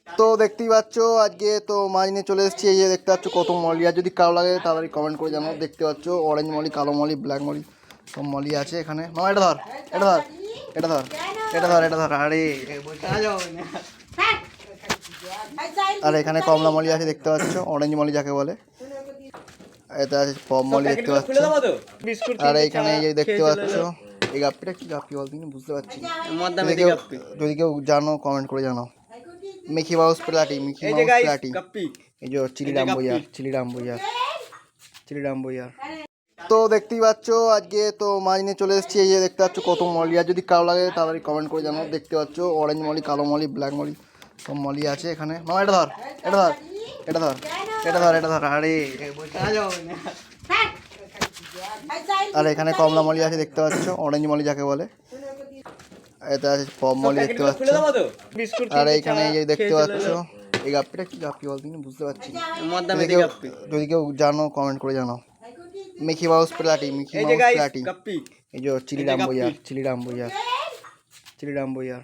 তো দেখতেই পাচ্ছ আজকে তো মাছ নিয়ে চলে এসেছি। এই যে দেখতে পাচ্ছ কত মলি, আর যদি কালো লাগে তাড়াতাড়ি কমেন্ট করে জানাও। দেখতে পাচ্ছ অরেঞ্জ মলি, কালো মলি, ব্ল্যাক মলি, সব মলি আছে এখানে। মামা এটা ধর, এটা ধর, এটা ধর, এটা ধর, এটা ধর। আরে আর এখানে কমলা মলি আছে দেখতে পাচ্ছ, অরেঞ্জ মলি যাকে বলে। এটা আছে পপ মলি দেখতে পাচ্ছ। আর এইখানে এই যে দেখতে পাচ্ছ এই গাপ্পিটা কি গাপ্পি বলতে বুঝতে পারছি না। যদি কেউ জানো কমেন্ট করে জানাও। মিকি মাউস প্লাটি, মিকি মাউস প্লাটি, এই যে চিলি ডাম্বুইয়ার, চিলি ডাম্বুইয়ার, চিলি ডাম্বুইয়ার। তো দেখতেই পাচ্ছ আজকে তো মাছ নিয়ে চলে এসেছি। এই যে দেখতে পাচ্ছ কত মলি, আর যদি কালো লাগে তাড়াতাড়ি কমেন্ট করে জানাও। দেখতে পাচ্ছ অরেঞ্জ মলি, কালো মলি, ব্ল্যাক মলি, সব মলি আছে এখানে। মামা এটা ধর, এটা ধর, এটা ধর, এটা ধর, এটা ধর। আরে আর এখানে কমলা মলি আছে দেখতে পাচ্ছ, অরেঞ্জ মলি যাকে বলে। এটা আছে পপ মলি দেখতে পাচ্ছ। আর এইখানে এই যে দেখতে পাচ্ছ এই গাপ্পিটা কি গাপ্পি বলতে বুঝতে পারছি না। যদি কেউ জানো কমেন্ট করে জানাও। মিকি মাউস প্লাটি, মিকি মাউস প্লাটি, এই যে চিলি ডাম্বুইয়ার, চিলি ডাম্বুইয়ার, চিলি ডাম্বুইয়ার।